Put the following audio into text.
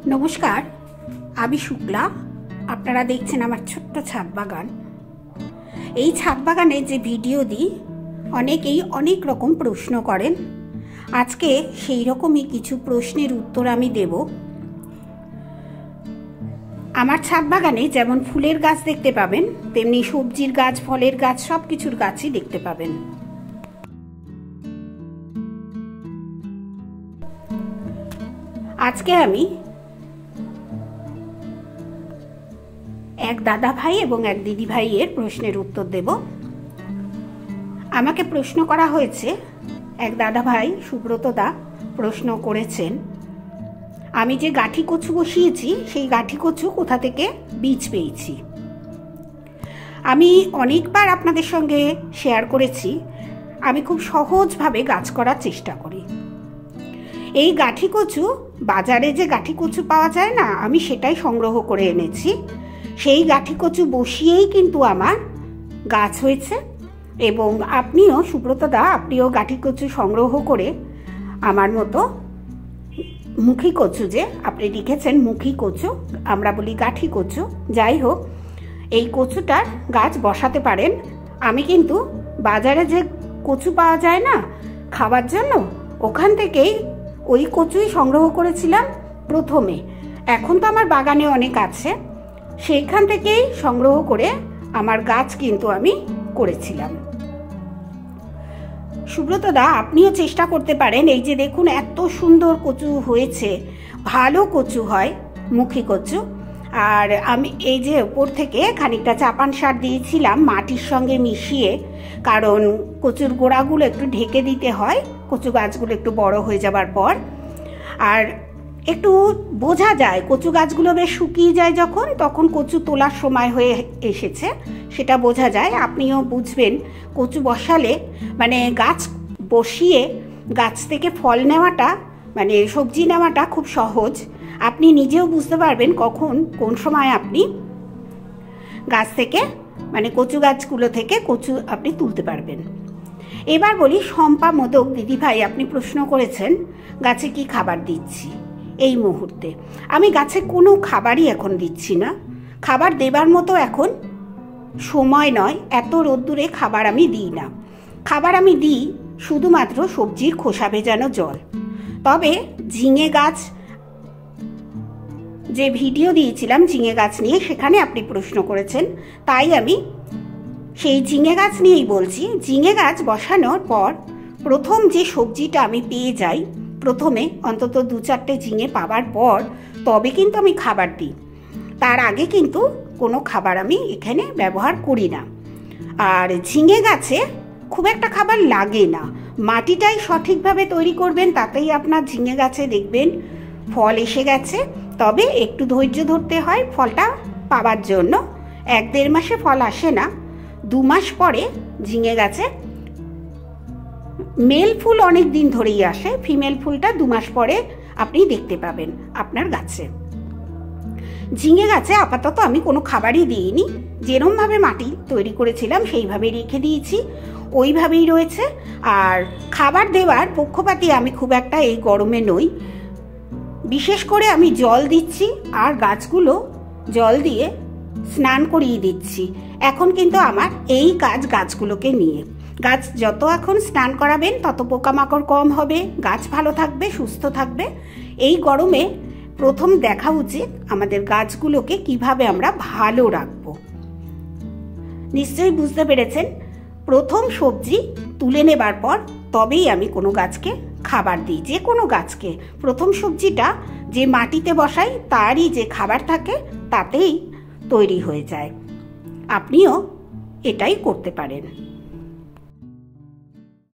नमस्कार, आमी शुक्ला। आपनारा देखছেন আমার ছোট্ট ছাদ বাগান। এই ছাদ বাগানে যে ভিডিও দিই অনেকেই অনেক রকম প্রশ্ন করেন। আজকে সেই রকমই কিছু প্রশ্নের উত্তর আমি দেব। আমার ছাদ বাগানে যেমন ফুলের গাছ দেখতে পাবেন, তেমনি সবজির গাছ, ফলের গাছ, সবকিছুর গাছই দেখতে পাবেন। আজকে আমি এক দাদা ভাই এবং এক দিদি ভাইয়ের প্রশ্নের উত্তর দেব। আমাকে প্রশ্ন করা হয়েছে, এক দাদা ভাই সুব্রত দা প্রশ্ন করেছেন, আমি যে গাঠি কচু বসিয়েছি সেই গাঠি কচু কোথা থেকে বীজ পেয়েছি। আমি অনেকবার আপনাদের সঙ্গে শেয়ার করেছি, আমি খুব সহজভাবে গাছ করার চেষ্টা করি। এই গাঠি কচু, বাজারে যে গাঠি কচু পাওয়া যায় না, আমি সেটাই সংগ্রহ করে এনেছি। সেই গাঠি কচু বসিয়েই কিন্তু আমার গাছ হয়েছে। এবং আপনিও সুব্রত দা, আপনিও গাঠি কচু সংগ্রহ করে আমার মতো মুখী কচু, যে আপনি লিখেছেন মুখী কচু, আমরা বলি গাঠি কচু, যাই হোক, এই কচুটার গাছ বসাতে পারেন। আমি কিন্তু বাজারে যে কচু পাওয়া যায় না খাবার জন্য, ওখান থেকেই ওই কচুই সংগ্রহ করেছিলাম প্রথমে। এখন তো আমার বাগানে অনেক আছে, সেইখান থেকেই সংগ্রহ করে আমার গাছ কিন্তু আমি করেছিলাম। সুব্রত দা, আপনিও চেষ্টা করতে পারেন। এই যে দেখুন, এত সুন্দর কচু হয়েছে, ভালো কচু হয় মুখী কচু। আর আমি এই যে ওপর থেকে খানিকটা চাপান সার দিয়েছিলাম মাটির সঙ্গে মিশিয়ে, কারণ কচুর গোড়াগুলো একটু ঢেকে দিতে হয় কচু গাছগুলো একটু বড় হয়ে যাবার পর। আর একটু বোঝা যায় কচু গাছগুলো বেশ শুকিয়ে যায় যখন, তখন কচু তোলার সময় হয়ে এসেছে, সেটা বোঝা যায়। আপনিও বুঝবেন, কচু বসালে মানে গাছ বসিয়ে গাছ থেকে ফল নেওয়াটা, মানে সবজি নেওয়াটা খুব সহজ। আপনি নিজেও বুঝতে পারবেন কখন কোন সময় আপনি গাছ থেকে, মানে কচু গাছগুলো থেকে কচু আপনি তুলতে পারবেন। এবার বলি, শম্পা মোদক দিদিভাই আপনি প্রশ্ন করেছেন গাছে কি খাবার দিচ্ছি। এই মুহূর্তে আমি গাছে কোনো খাবারই এখন দিচ্ছি না। খাবার দেবার মতো এখন সময় নয়, এত রোদ্দুরে খাবার আমি দিই না। খাবার আমি দিই শুধুমাত্র সবজির খোসা ভেজানো জল। তবে ঝিঙে গাছ, যে ভিডিও দিয়েছিলাম ঝিঙে গাছ নিয়ে, সেখানে আপনি প্রশ্ন করেছেন, তাই আমি সেই ঝিঙে গাছ নিয়েই বলছি। ঝিঙে গাছ বসানোর পর প্রথম যে সবজিটা আমি পেয়ে যাই, প্রথমে অন্তত 2-4টে ঝিঙে পাবার পর তবে কিন্তু আমি খাবার দিই। তার আগে কিন্তু কোনো খাবার আমি এখানে ব্যবহার করি না। আর ঝিঙে গাছে খুব একটা খাবার লাগে না, মাটিটাই সঠিকভাবে তৈরি করবেন, তাতেই আপনার ঝিঙে গাছে দেখবেন ফল এসে গেছে। তবে একটু ধৈর্য ধরতে হয় ফলটা পাবার জন্য। 1-1.5 মাসে ফল আসে না, 2 মাস পরে ঝিঙে গাছে মেল ফুল অনেক দিন ধরেই আসে, ফিমেল ফুলটা 2 মাস পরে আপনি দেখতে পাবেন আপনার গাছে। ঝিঙে গাছে আপাতত আমি কোনো খাবারই দিইনি, যেরমভাবে মাটি তৈরি করেছিলাম সেইভাবেই রেখে দিয়েছি, ওইভাবেই রয়েছে। আর খাবার দেওয়ার পক্ষপাতী আমি খুব একটা এই গরমে নই। বিশেষ করে আমি জল দিচ্ছি আর গাছগুলো জল দিয়ে স্নান করিয়ে দিচ্ছি। এখন কিন্তু আমার এই কাজ গাছগুলোকে নিয়ে। গাছ যত এখন স্নান করাবেন তত পোকামাকড় কম হবে, গাছ ভালো থাকবে, সুস্থ থাকবে। এই গরমে প্রথম দেখা উচিত আমাদের গাছগুলোকে কিভাবে আমরা ভালো রাখবো। নিশ্চয়ই বুঝতে পেরেছেন, প্রথম সবজি তুলে নেবার পর তবেই আমি কোনো গাছকে খাবার দিই। যে কোনো গাছকে প্রথম সবজিটা যে মাটিতে বসাই তারই যে খাবার থাকে তাতেই তৈরি হয়ে যায়। আপনিও এটাই করতে পারেন।